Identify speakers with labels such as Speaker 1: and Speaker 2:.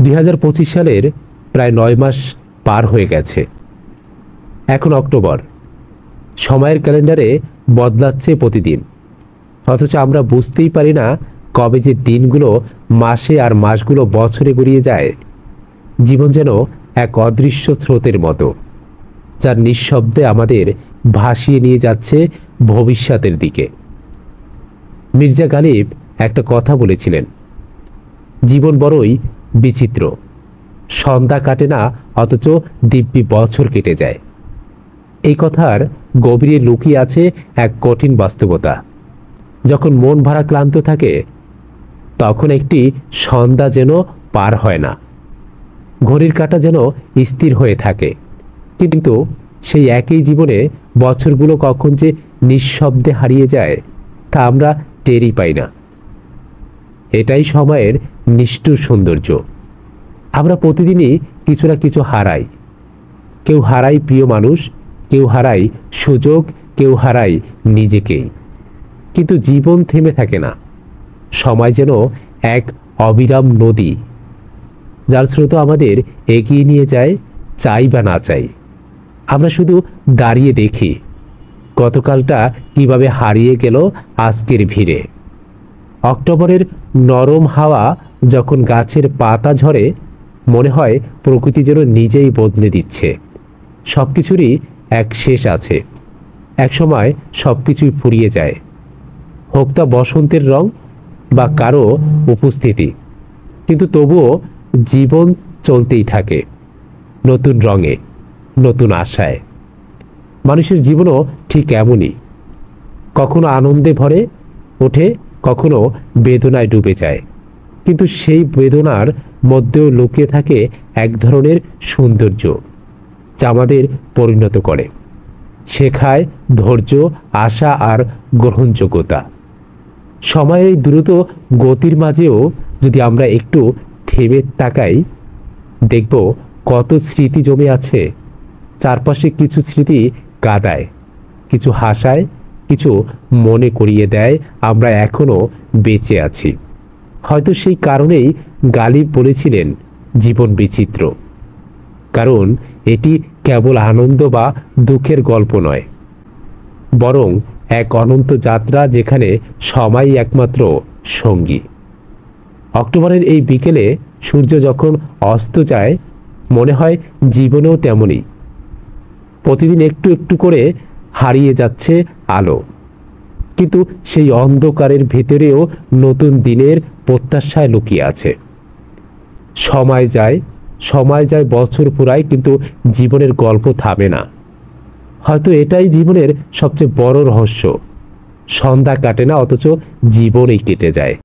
Speaker 1: 2025 সালের প্রায় 9 মাস পার হয়ে গেছে। এখন অক্টোবর। সময়ের ক্যালেন্ডারে বদলাচ্ছে প্রতিদিন, অথচ আমরা বুঝতেই পারি না কবে যে দিনগুলো মাসে আর মাসগুলো বছরে গড়িয়ে যায়। জীবন যেন এক অদৃশ্য স্রোতের মতো, যার নিঃশব্দে আমাদের ভাসিয়ে নিয়ে যাচ্ছে ভবিষ্যতের দিকে। মির্জা গালিব একটা কথা বলেছিলেন, জীবন বড়ই বিচিত্র, সন্ধ্যা কাটে না অথচ দিব্যি বছর কেটে যায়। এই কথার গভীরে লুকিয়ে আছে এক কঠিন বাস্তবতা। যখন মন ভরা ক্লান্ত থাকে, তখন একটি সন্ধ্যা যেন পার হয় না, ঘড়ির কাঁটা যেন স্থির হয়ে থাকে, কিন্তু সেই একই জীবনে বছরগুলো কখন যে নিঃশব্দে হারিয়ে যায় তা আমরা টেরই পাই না। এটাই সময়ের নিষ্ঠুর সৌন্দর্য। আমরা প্রতিদিনই কিছু না কিছু হারাই। কেউ হারাই প্রিয় মানুষ, কেউ হারাই সুযোগ, কেউ হারাই নিজেকেই। কিন্তু জীবন থেমে থাকে না। সময় যেন এক অবিরাম নদী, যার স্রোত আমাদের এগিয়ে নিয়ে যায়, চাই বা না চাই। আমরা শুধু দাঁড়িয়ে দেখি গতকালটা কিভাবে হারিয়ে গেল আজকের ভিড়ে। অক্টোবরের নরম হাওয়া যখন গাছের পাতা ঝরে, মনে হয় প্রকৃতি যেন নিজেই বদলে দিচ্ছে। সব কিছুরই এক শেষ আছে, এক সময় সব কিছুই ফুরিয়ে যায়, হোক তা বসন্তের রং বা কারো উপস্থিতি। কিন্তু তবুও জীবন চলতেই থাকে, নতুন রঙে, নতুন আশায়। মানুষের জীবনও ঠিক এমনই, কখনো আনন্দে ভরে ওঠে, কখনো বেদনায় ডুবে যায়। কিন্তু সেই বেদনার মধ্যেও লুকিয়ে থাকে এক ধরনের সৌন্দর্য, যা আমাদের পরিণত করে, শেখায় ধৈর্য, আশা আর গ্রহণযোগ্যতা। সময়ের এই দ্রুত গতির মাঝেও যদি আমরা একটু থেমে তাকাই, দেখব কত স্মৃতি জমে আছে। চারপাশে কিছু স্মৃতি কাঁদায়, কিছু হাসায়, কিছু মনে করিয়ে দেয় আমরা এখনো বেঁচে আছি। হয়তো সেই কারণেই গালিব বলেছিলেন, জীবন বিচিত্র। কারণ এটি কেবল আনন্দ বা দুঃখের গল্প নয়, বরং এক অনন্ত যাত্রা, যেখানে সময়ই একমাত্র সঙ্গী। অক্টোবরের এই বিকেলে সূর্য যখন অস্ত যায়, মনে হয় জীবনেও তেমনই। প্রতিদিন একটু একটু করে হারিয়ে যাচ্ছে আলো, কিন্তু সেই অন্ধকারের ভেতরেও নতুন দিনের প্রত্যাশায় লুকিয়ে আছে। সময় যায়, বছর পুরায়, কিন্তু জীবনের গল্প থামে না। হয়তো এটাই জীবনের সবচেয়ে বড় রহস্য, সন্ধ্যা কাটে না অথচ জীবনই কেটে যায়।